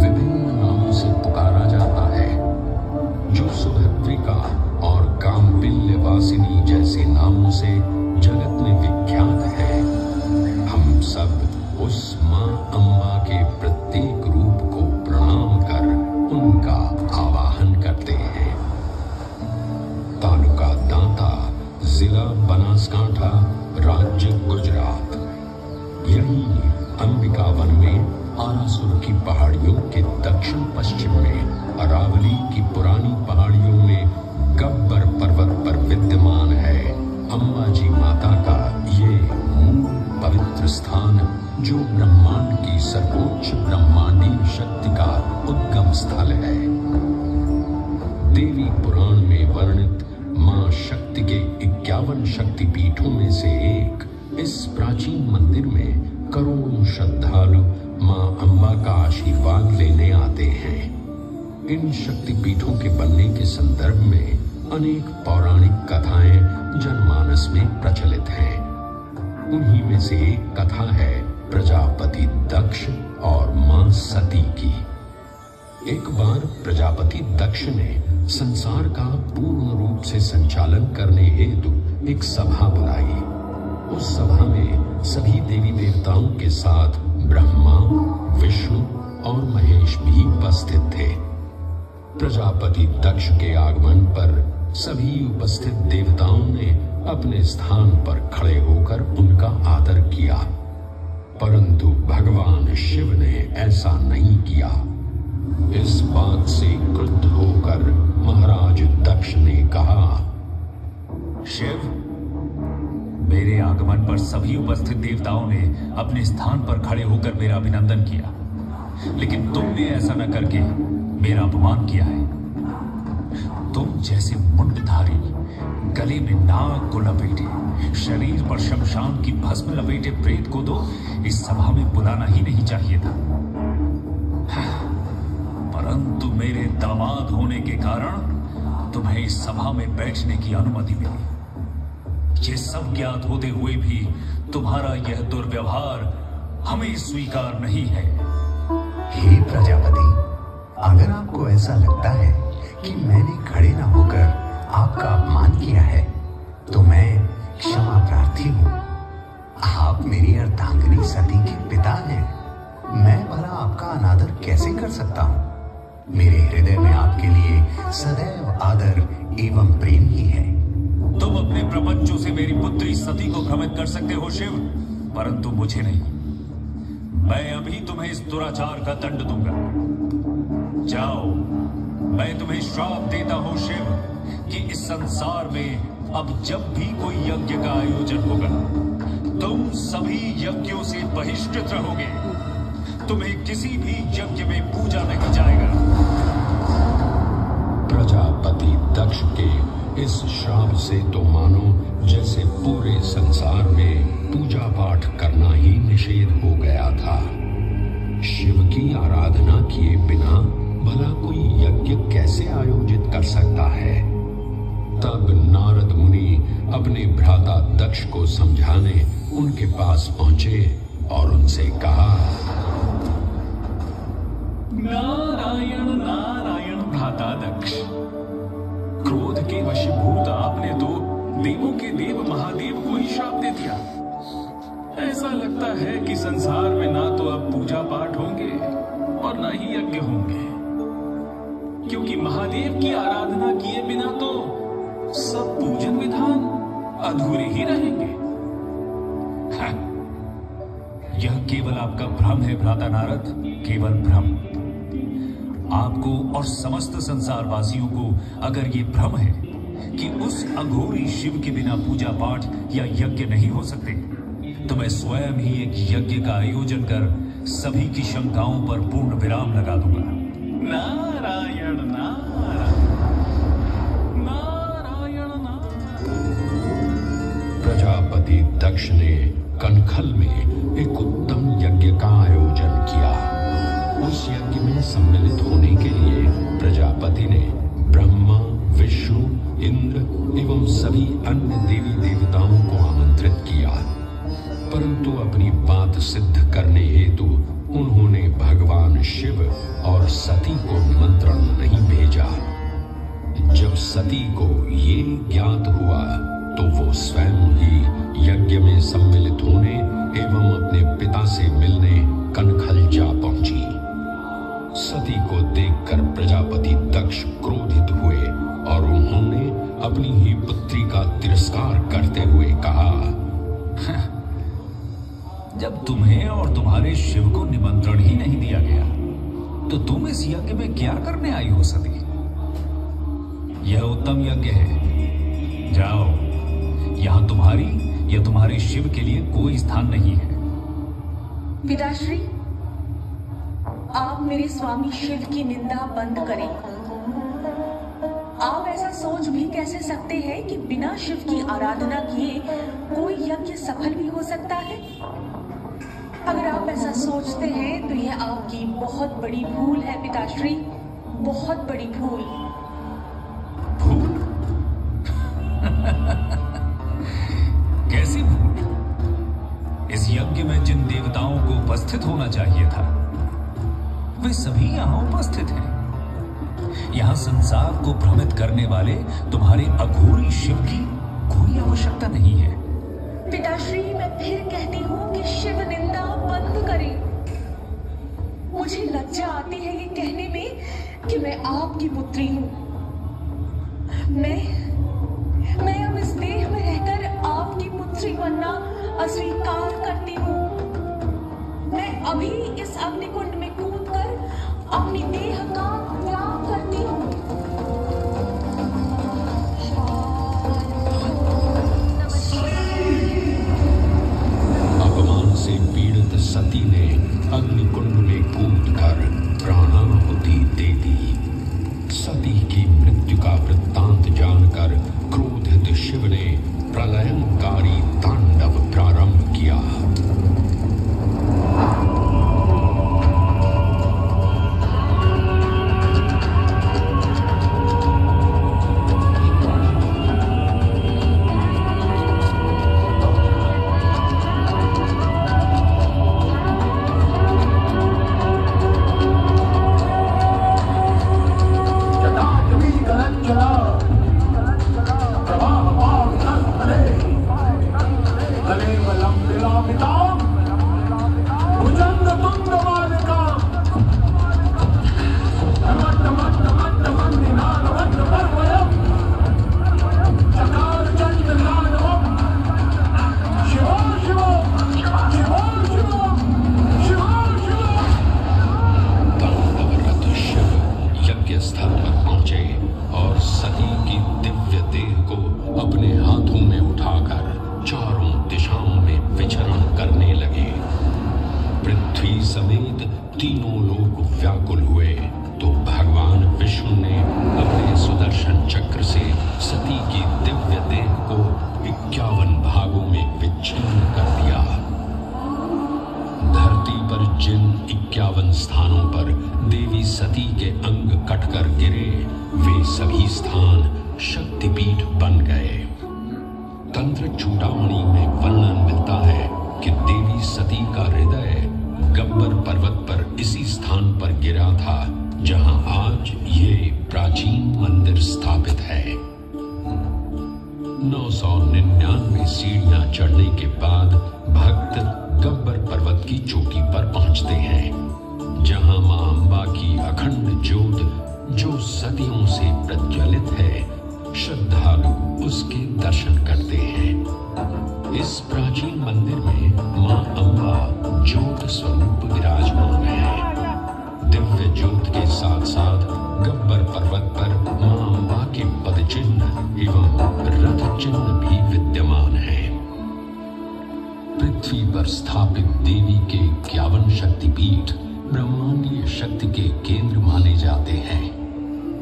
विभिन्न नामों से पुकारा जाता है, जो सुभद्रिका और कामपिल्य वासिनी जैसे नामों से जगत में विख्यात है। हम सब उस मां अम्बा के प्रत्येक रूप को प्रणाम कर उनका आवाहन करते हैं। तालुका दांता, जिला बनासकांठा, राज्य गुजरात। यही अंबिका वन में आरासुर की पहाड़ियों के दक्षिण पश्चिम में अरावली की पुरानी पहाड़ियों में गब्बर पर्वत पर विद्यमान है अम्बाजी माता का ये मूल पवित्र स्थान, जो ब्रह्मांड की सर्वोच्च ब्रह्मांडीय शक्ति का उद्गम स्थल है। देवी पुराण में वर्णित मां शक्ति के 51 शक्तिपीठों में से एक इस प्राचीन मंदिर में करोड़ों श्रद्धालु मां अम्बा का आशीर्वाद लेने आते हैं। इन शक्तिपीठों के बनने के संदर्भ में अनेक पौराणिक कथाएं जनमानस में प्रचलित हैं। उन्हीं में से एक कथा है प्रजापति दक्ष और मां सती की। एक बार प्रजापति दक्ष ने संसार का पूर्ण रूप से संचालन करने हेतु एक सभा बुलाई। उस सभा में सभी देवी देवताओं के साथ ब्रह्मा, विष्णु और महेश भी उपस्थित थे। प्रजापति दक्ष के आगमन पर सभी उपस्थित देवताओं ने अपने स्थान पर खड़े होकर उनका आदर किया, परंतु भगवान शिव ने ऐसा नहीं किया। इस बात से क्रुद्ध होकर महाराज दक्ष ने कहा, शिव, मेरे आगमन पर सभी उपस्थित देवताओं ने अपने स्थान पर खड़े होकर मेरा अभिनंदन किया, लेकिन तुमने ऐसा न करके मेरा अपमान किया है। तुम जैसे मुंडधारी, गले में नाग को लपेटे, शरीर पर शमशान की भस्म लपेटे प्रेत को तो इस सभा में बुलाना ही नहीं चाहिए था। परंतु मेरे दामाद होने के कारण तुम्हें इस सभा में बैठने की अनुमति मिली। ये सब ज्ञात होते हुए भी तुम्हारा यह दुर्व्यवहार हमें स्वीकार नहीं है। हे प्रजापति, अगर आपको ऐसा लगता है कि मैंने खड़े न होकर आपका अपमान किया है, तो मैं क्षमा प्रार्थी हूँ। आप मेरी अर्धांगिनी सती के पिता हैं। मैं भला आपका अनादर कैसे कर सकता हूँ? मेरे हृदय में आपके लिए सदैव आदर एवं प्रेम ही है। तुम अपने प्रपंचों से मेरी पुत्री सती को भ्रमित कर सकते हो शिव, परंतु मुझे नहीं। मैं अभी तुम्हें इस दुराचार का दंड दूंगा। जाओ, मैं तुम्हें श्राप देता हूं शिव कि इस संसार में अब जब भी कोई यज्ञ का आयोजन होगा, तुम सभी यज्ञों से बहिष्कृत रहोगे। तुम्हें किसी भी यज्ञ में पूजा नहीं जाएगा। प्रजापति दक्ष के इस श्राप से तो मानो जैसे पूरे संसार में पूजा पाठ करना ही निषेध हो गया था। शिव की आराधना किए बिना भला कोई यज्ञ कैसे आयोजित कर सकता है? तब नारद मुनि अपने भ्राता दक्ष को समझाने उनके पास पहुंचे और उनसे कहा, नारायण नारायण भ्राता दक्ष, क्रोध के वशीभूत आपने तो देवों के देव महादेव को ही श्राप दे दिया। ऐसा लगता है कि संसार में ना तो अब पूजा पाठ होंगे और ना ही यज्ञ होंगे, क्योंकि महादेव की आराधना किए बिना तो सब पूजन विधान अधूरे ही रहेंगे। यह केवल आपका भ्रम है भ्राता नारद, केवल भ्रम। आपको और समस्त संसारवासियों को अगर ये भ्रम है कि उस अघोरी शिव के बिना पूजा पाठ या यज्ञ नहीं हो सकते, तो मैं स्वयं ही एक यज्ञ का आयोजन कर सभी की शंकाओं पर पूर्ण विराम लगा दूंगा। नारायण नारायण नारायण नारायण। प्रजापति दक्ष ने कनखल में एक उत्तम यज्ञ का आयोजन किया। उस यज्ञ में सम्मिलित होने के लिए प्रजापति ने ब्रह्मा, विष्णु, इंद्र एवं सभी अन्य देवी देवताओं को आमंत्रित किया, परंतु अपनी बात सिद्ध करने हेतु उन्होंने भगवान भगवान शिव और सती को निमंत्रण नहीं भेजा। जब सती को ये ज्ञात हुआ तो वो स्वयं ही यज्ञ में सम्मिलित होने एवं अपने पिता से मिलने कनखल जा पहुंची। सती को देखकर प्रजापति दक्ष क्रोधित हुए और उन्होंने अपनी ही पुत्री का तिरस्कार करते हुए कहा, जब तुम्हें और तुम्हारे शिव को निमंत्रण ही नहीं दिया गया तो तुम इस यज्ञ में क्या करने आई हो सती? यह उत्तम यज्ञ है, जाओ, यहां तुम्हारी या तुम्हारे शिव के लिए कोई स्थान नहीं है। पिताश्री, आप मेरे स्वामी शिव की निंदा बंद करें। आप ऐसा सोच भी कैसे सकते हैं कि बिना शिव की आराधना किए कोई यज्ञ सफल भी हो सकता है? अगर आप ऐसा सोचते हैं तो यह आपकी बहुत बड़ी भूल है पिताश्री, बहुत बड़ी भूल। भूल? कैसी भूल? इस यज्ञ में जिन देवताओं को उपस्थित होना चाहिए था वे सभी यहां उपस्थित हैं। यहां संसार को भ्रमित करने वाले तुम्हारे अघोरी शिव की कोई आवश्यकता नहीं है। पिताश्री, मैं फिर कहती हूँ कि शिव निंदा बंद करें। मुझे लज्जा आती है ये कहने में कि मैं आपकी पुत्री हूँ। मैं अब इस देह में रहकर आपकी पुत्री बनना अस्वीकार करती हूँ। मैं अभी इस अग्निकुंड में कूदकर अपनी देह का त्याग करती हूँ। अपमान से पीड़ित सती ने अग्निकुंड में कूदकर प्राणाहुति दे दी। सती की मृत्यु का वृत्तांत जानकर क्रोधित शिव ने प्रलयंकारी तांडव प्रारंभ किया।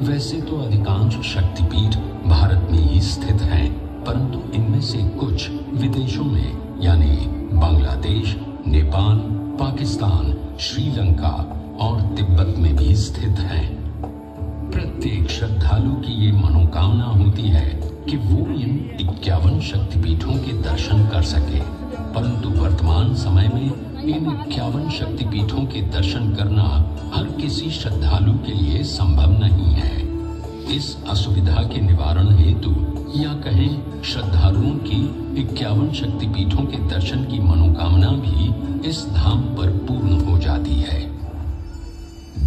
वैसे तो अधिकांश शक्तिपीठ भारत में ही स्थित हैं, परंतु इनमें से कुछ विदेशों में यानी बांग्लादेश, नेपाल, पाकिस्तान, श्रीलंका और तिब्बत में भी स्थित हैं। प्रत्येक श्रद्धालु की ये मनोकामना होती है कि वो इन 51 शक्तिपीठों के दर्शन कर सके, परंतु वर्तमान समय में इन 51 शक्तिपीठों के दर्शन करना हर किसी श्रद्धालु के लिए संभव नहीं है। इस असुविधा के निवारण हेतु या कहें श्रद्धालुओं की 51 शक्तिपीठों के दर्शन की मनोकामना भी इस धाम पर पूर्ण हो जाती है।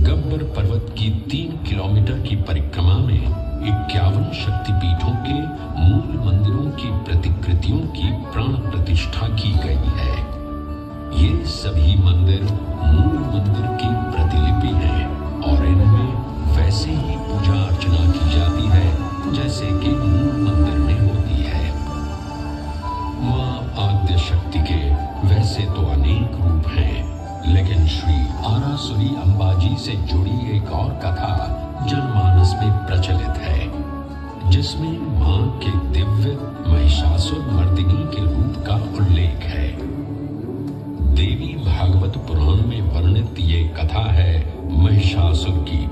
गब्बर पर्वत की 3 किलोमीटर की परिक्रमा में 51 शक्तिपीठों के मूल मंदिरों की प्रतिकृतियों की प्राण प्रतिष्ठा की गई है। ये सभी मंदिर मूल मंदिर की प्रतिलिपि हैं और इनमें वैसे ही पूजा अर्चना की जाती है जैसे कि मूल मंदिर में होती है। मां आद्य शक्ति के वैसे तो अनेक रूप हैं, लेकिन श्री आरासुरी अंबाजी से जुड़ी एक और कथा जनमानस में प्रचलित है, जिसमें मां के दिव्य महिषासुर मर्दिनी के रूप का उल्लेख है। देवी भागवत पुराण में वर्णित ये कथा है महिषासुर की,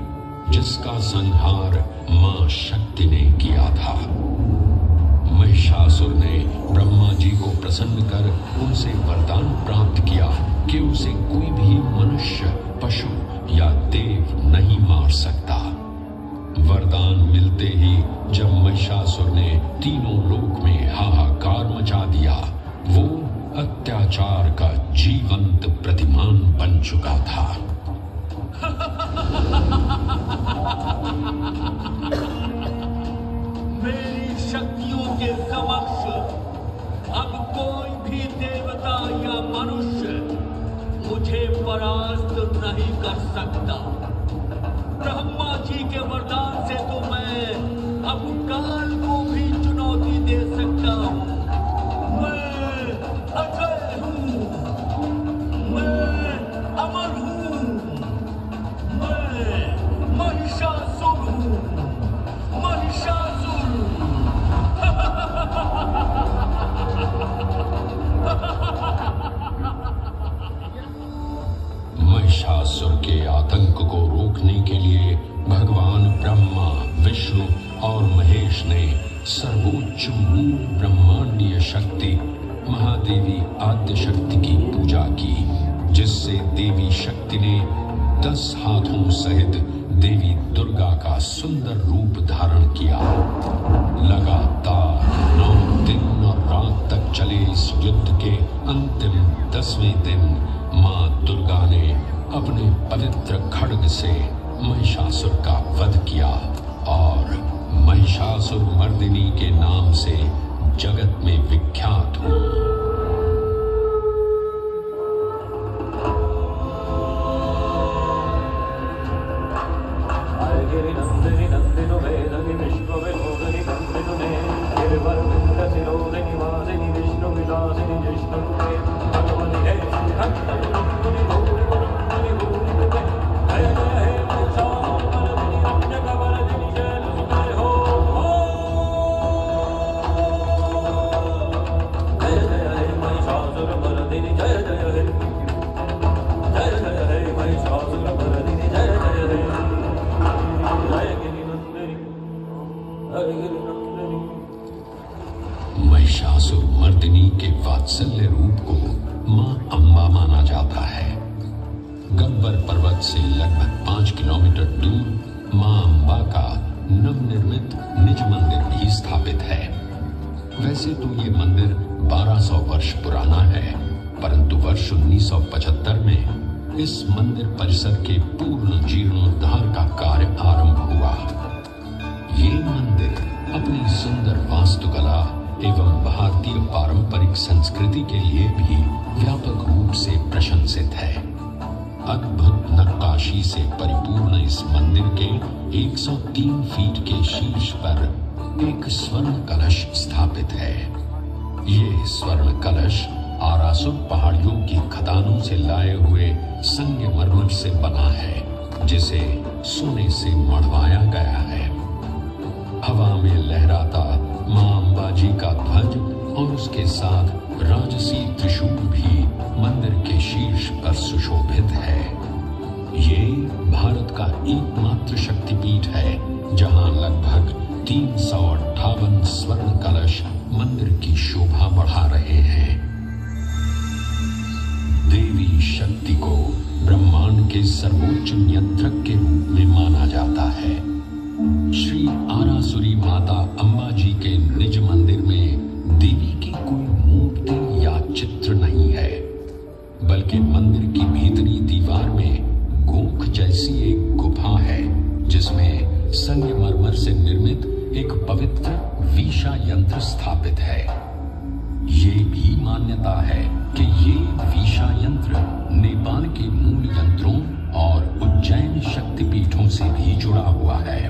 जिसका संहार मां शक्ति ने किया था। महिषासुर ने ब्रह्मा जी को प्रसन्न कर उनसे वरदान प्राप्त किया कि उसे कोई भी मनुष्य, पशु या देव नहीं मार सकता। वरदान मिलते ही जब महिषासुर ने तीनों लोक में हाहाकार मचा दिया, वो अत्याचार का जीवंत प्रतिमान बन चुका था। मेरी शक्तियों के समक्ष अब कोई भी देवता या मनुष्य मुझे परास्त नहीं कर सकता। ब्रह्मा जी के वरदान से तो मैं अब काल को भी चुनौती दे सकता हूँ। मैं अजय हूँ, मैं अमर हूँ, मैं महिषासुर हूँ, महिषासुर। महिषासुर के आतंक को रोकने के लिए भगवान ब्रह्मा, विष्णु और महेश ने सर्वोच्च मूल ब्रह्मांडीय शक्ति महादेवी आद्य शक्ति की पूजा की, जिससे देवी शक्ति ने 10 हाथों सहित देवी दुर्गा का सुंदर रूप धारण किया। लगातार 9 दिन और रात तक चले इस युद्ध के अंतिम 10वें दिन मां दुर्गा ने अपने पवित्र खड्ग से महिषासुर का वध किया और महिषासुर मर्दिनी के नाम से जगत में विख्यात हुई। महिषासुर मर्दिनी के वात्सल्य रूप को मां अंबा माना जाता है। गब्बर पर्वत से लगभग 5 किलोमीटर दूर मां अंबा का नवनिर्मित निज मंदिर भी स्थापित है। वैसे तो ये मंदिर 1200 वर्ष पुराना है, परंतु वर्ष 1975 में इस मंदिर परिसर के पूर्ण जीर्णोद्धार का कार्य आरंभ हुआ। ये मंदिर अपनी सुंदर वास्तुकला एवं भारतीय पारंपरिक संस्कृति के लिए भी व्यापक रूप से प्रशंसित है। अद्भुत नक्काशी से परिपूर्ण इस मंदिर के 103 फीट के शीर्ष पर एक स्वर्ण कलश स्थापित है। ये स्वर्ण कलश आरासुर पहाड़ियों की खदानों से लाए हुए संगमरमर से बना है, जिसे सोने से मढ़वाया गया है। हवा में लहराता मां अंबाजी का ध्वज और उसके साथ राजसी त्रिशूल भी मंदिर के शीर्ष पर सुशोभित है। ये भारत का एकमात्र शक्तिपीठ है जहां लगभग 358 स्वर्ण कलश मंदिर की शोभा बढ़ा रहे हैं। देवी के सर्वोच्च नियंत्रक के रूप में माना जाता है। श्री आरासुरी माता अम्बा जी के निज मंदिर में देवी की कोई मूर्ति या चित्र नहीं है, बल्कि मंदिर की भीतरी दीवार में गोख जैसी एक गुफा है, जिसमें संगमरमर से निर्मित एक पवित्र वीषा यंत्र स्थापित है। ये भी मान्यता है कि ये वीषा यंत्र नेपाल के मूल यंत्रों और उज्जैन शक्तिपीठों से भी जुड़ा हुआ है।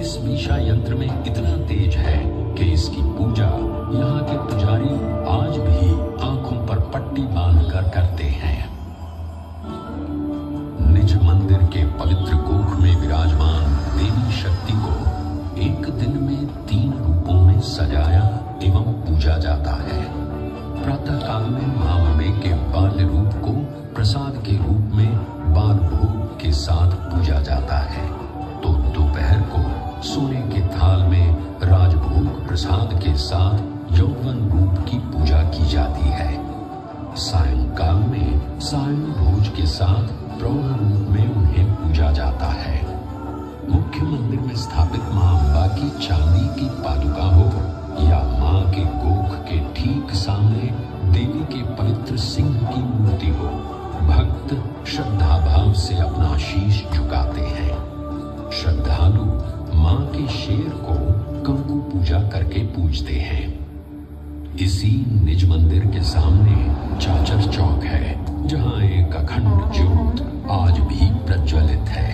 इस वीषा यंत्र में इतना तेज है कि इसकी पूजा यहाँ के पुजारी आज भी आंखों पर पट्टी बांधकर करते हैं। निज मंदिर के पवित्र गोख में विराजमान देवी शक्ति को एक दिन में 3 रूपों में सजाया एवं पूजा जाता है। प्रातः काल में मां अम्बे के बाल्य रूप को प्रसाद के रूप में बाल भोग के साथ पूजा जाता है, तो दोपहर को सोने के थाल में राजभोग प्रसाद के साथ यौवन रूप की पूजा की जाती है। सायंकाल में सायं भोज के साथ प्रौढ़ रूप में उन्हें पूजा जाता है। मुख्य मंदिर में स्थापित मां अम्बा की चांदी की पादुका हो या मां के गोख के ठीक सामने देवी के पवित्र सिंह की मूर्ति हो, भक्त श्रद्धा भाव से अपना शीश झुकाते हैं। श्रद्धालु मां के शेर को कंकु पूजा करके पूजते हैं। इसी निज मंदिर के सामने चाचर चौक है, जहां एक अखंड ज्योत आज भी प्रज्वलित है।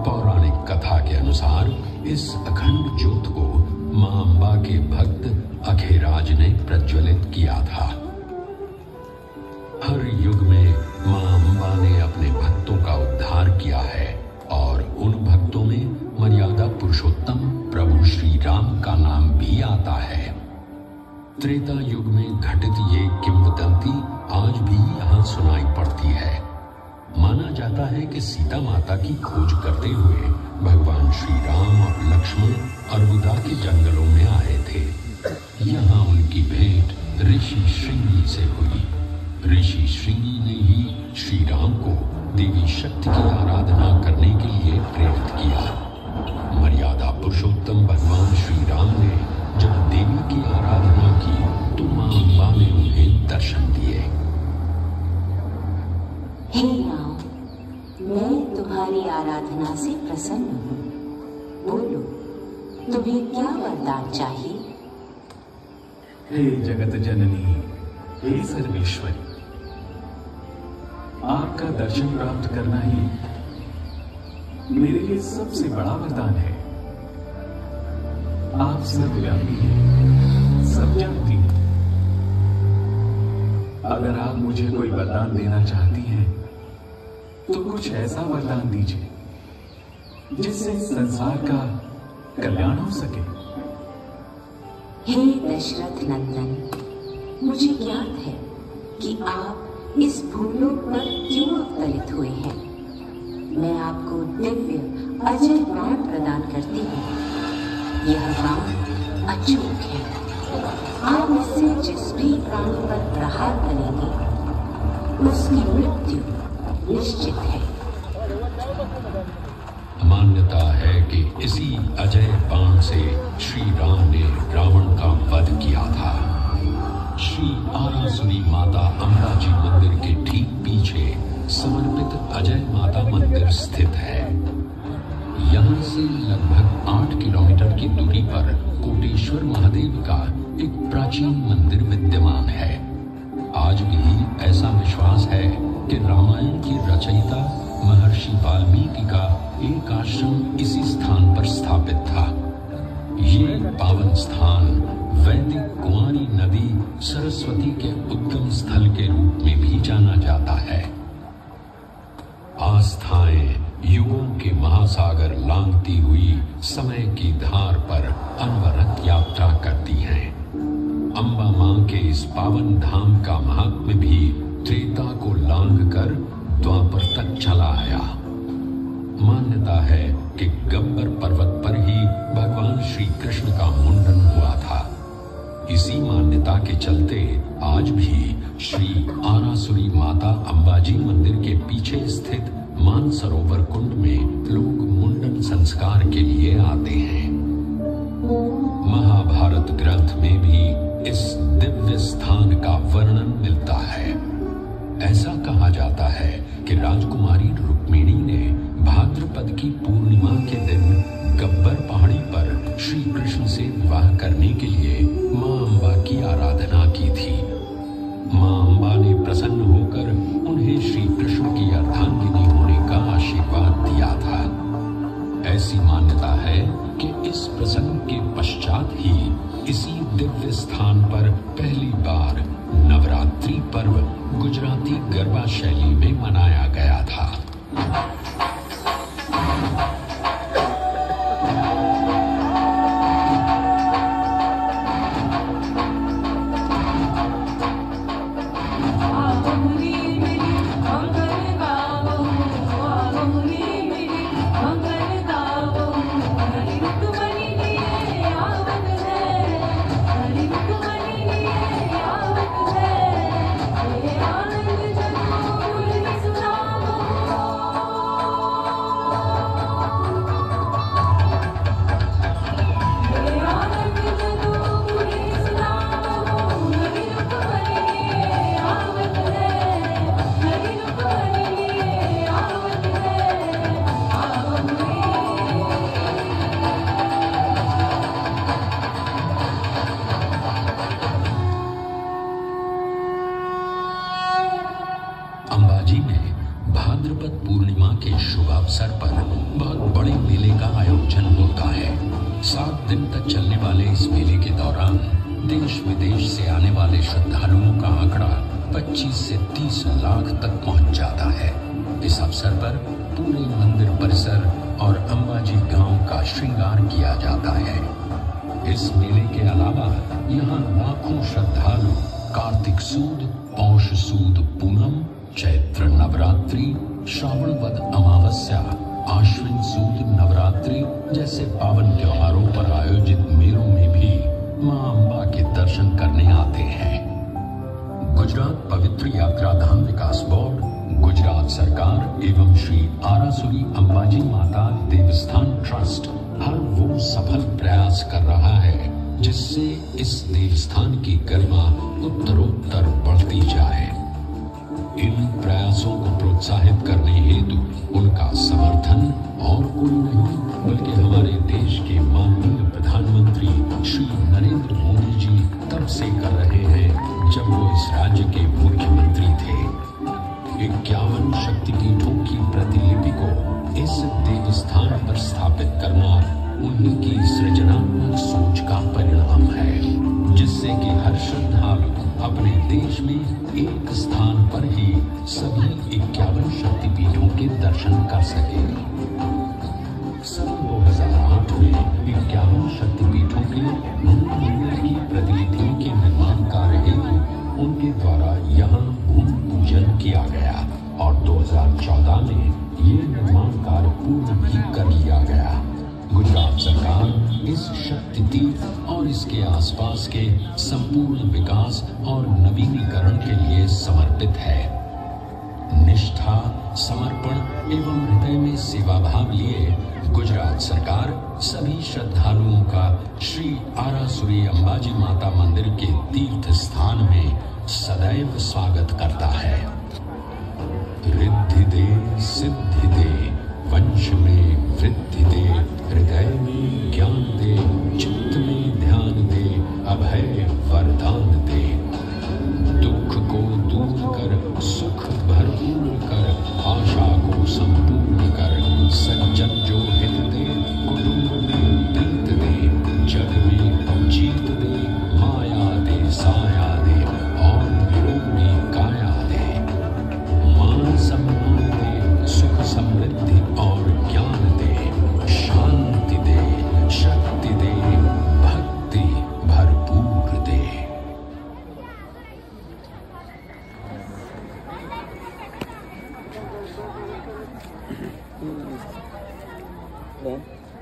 पौराणिक कथा के अनुसार इस अखंड ज्योत को मां अम्बा के भक्त अखेराज ने प्रज्वलित किया था। हर युग में मां अम्बा ने अपने भक्तों का उद्धार किया है और उन भक्तों में मर्यादा पुरुषोत्तम प्रभु श्री राम का नाम भी आता है। त्रेता युग में घटित ये किंवदंती आज भी यहाँ सुनाई पड़ती है। माना जाता है कि सीता माता की खोज करते हुए भगवान श्री राम और लक्ष्मण अरबुदा के जंगलों में आए थे। यहाँ उनकी भेंट ऋषि श्रृंगी से हुई। ऋषि श्रृंगी ने ही श्री राम को देवी शक्ति की आराधना करने के लिए प्रेरित किया। मर्यादा पुरुषोत्तम भगवान श्री राम ने जब देवी की आराधना की तो मां अम्बा ने उन्हें दर्शन दिए। हे राम, मैं तुम्हारी आराधना से प्रसन्न हूँ। बोलो, तुम्हें क्या वरदान चाहिए? हे जगत जननी, हे सर्वेश्वरी, आपका दर्शन प्राप्त करना ही मेरे लिए सबसे बड़ा वरदान है। आप सर्वव्यापी हैं, सब जानती हैं। अगर आप मुझे कोई वरदान देना चाहती हैं तो कुछ ऐसा वरदान दीजिए जिससे संसार का कल्याण हो सके। हे दशरथ नंदन, मुझे ज्ञात है कि आप इस भूलोक पर क्यों अवतरित हुए हैं। मैं आपको दिव्य अजय बाण प्रदान करती हूँ। यह बाण अचूक है। आप इससे जिस भी प्राणी पर प्रहार करेंगे उसकी मृत्यु निश्चित है। मान्यता है कि इसी अजय बाण से श्री राम ने रावण का वध किया था। श्री आरासुरी माता अम्बा जी मंदिर के ठीक पीछे समर्पित अजय माता मंदिर स्थित है। यहाँ से लगभग 8 किलोमीटर की दूरी पर कोटेश्वर महादेव का एक प्राचीन मंदिर विद्यमान है। आज भी ऐसा विश्वास है कि रामायण की रचयिता महर्षि वाल्मीकि का एक आश्रम इसी स्थान पर स्थापित था। ये पावन स्थान वैदिक कुंवारी नदी सरस्वती के उद्गम स्थल के रूप में भी जाना जाता है। आस्थाएं युगों के महासागर लांघती हुई समय की धार पर अनवरत यात्रा करती हैं। अम्बा मां के इस पावन धाम का महात्म्य भी त्रेता को लांघकर द्वापर तक चला आया। मान्यता है कि गब्बर पर्वत पर ही भगवान श्री कृष्ण का मुंडन हुआ था। इसी मान्यता के चलते आज भी श्री आरासुरी माता अंबाजी मंदिर के पीछे स्थित मानसरोवर कुंड में लोग मुंडन संस्कार के लिए आते हैं। महाभारत ग्रंथ में भी इस दिव्य स्थान का वर्णन मिलता है। ऐसा कहा जाता है कि राजकुमारी रुक्मिणी ने भाद्रपद की पूर्णिमा के दिन गब्बर पहाड़ी पर श्री कृष्ण से विवाह करने के लिए मां अंबा की आराधना की थी। मां अंबा ने प्रसन्न होकर उन्हें श्री कृष्ण की अर्धांगिनी होने का आशीर्वाद दिया था। ऐसी मान्यता है कि इस प्रसंग के पश्चात ही इसी दिव्य स्थान पर पहली बार नवरात्रि पर्व गुजराती गरबा शैली में मनाया गया था। अंबाजी में भाद्रपद पूर्णिमा के शुभ अवसर पर बहुत बड़े मेले का आयोजन होता है। 7 दिन तक चलने वाले इस मेले के दौरान देश विदेश से आने वाले श्रद्धालुओं का आंकड़ा 25 से 30 लाख तक पहुंच जाता है। इस अवसर पर पूरे मंदिर परिसर और अंबाजी गांव का श्रृंगार किया जाता है। इस मेले के अलावा यहाँ लाखों श्रद्धालु कार्तिक सूद, पौष सूद पूनम, चैत्र नवरात्रि, श्रावण वद अमावस्या, आश्विन सूद नवरात्रि जैसे पावन त्योहारों पर आयोजित मेलों में भी मां अंबा के दर्शन करने आते हैं। गुजरात पवित्र यात्रा धाम विकास बोर्ड, गुजरात सरकार एवं श्री आरासुरी अंबाजी माता देवस्थान ट्रस्ट हर वो सफल प्रयास कर रहा है जिससे इस देवस्थान की गरिमा उत्तरोत्तर बढ़ती जाए। इन प्रयासों को प्रोत्साहित करने हेतु उनका समर्थन और कोई नहीं बल्कि हमारे देश के माननीय प्रधानमंत्री श्री नरेंद्र मोदी जी तब से कर रहे हैं जब वो इस राज्य के मुख्यमंत्री थे। 51 शक्तिपीठों की प्रतिलिपि को इस देवस्थान पर स्थापित करना उन्हीं की सृजनात्मक सोच का परिणाम है, जिससे कि हर श्रद्धालु अपने देश में एक स्थान पर ही सभी 51 शक्तिपीठों के दर्शन कर सके। सन 2008 में 51 शक्तिपीठों के मंदिर की प्रतिलिपियों के निर्माण कार्य हेतु उनके द्वारा यहाँ भूमि पूजन किया गया और 2014 में ये निर्माण कार्य पूर्ण भी कर लिया गया। गुजरात सरकार इस शक्ति तीर्थ और इसके आसपास के संपूर्ण विकास और नवीनीकरण के लिए समर्पित है। निष्ठा, समर्पण एवं हृदय में सेवा भाव लिए गुजरात सरकार सभी श्रद्धालुओं का श्री आरासुरी अंबाजी माता मंदिर के तीर्थ स्थान में सदैव स्वागत करता है। रिद्धि दे, सिद्धि दे, वंश में वृद्धि दे, हृदय में ज्ञान दे, चित्त में ध्यान दे, अभय वरदान दे। दुख को दूर कर, सुख भरपूर कर, आशा को संपूर्ण कर, सज्जन जो हित दे, कुटुंब में प्रीत दे, जग में जीत दे, माया दे, साया दे और निरोगी काया दे। मान सम्मान दे, सुख समृद्धि और ज्ञान दे, शांति दे, शक्ति दे, भक्ति भरपूर दे। Yeah.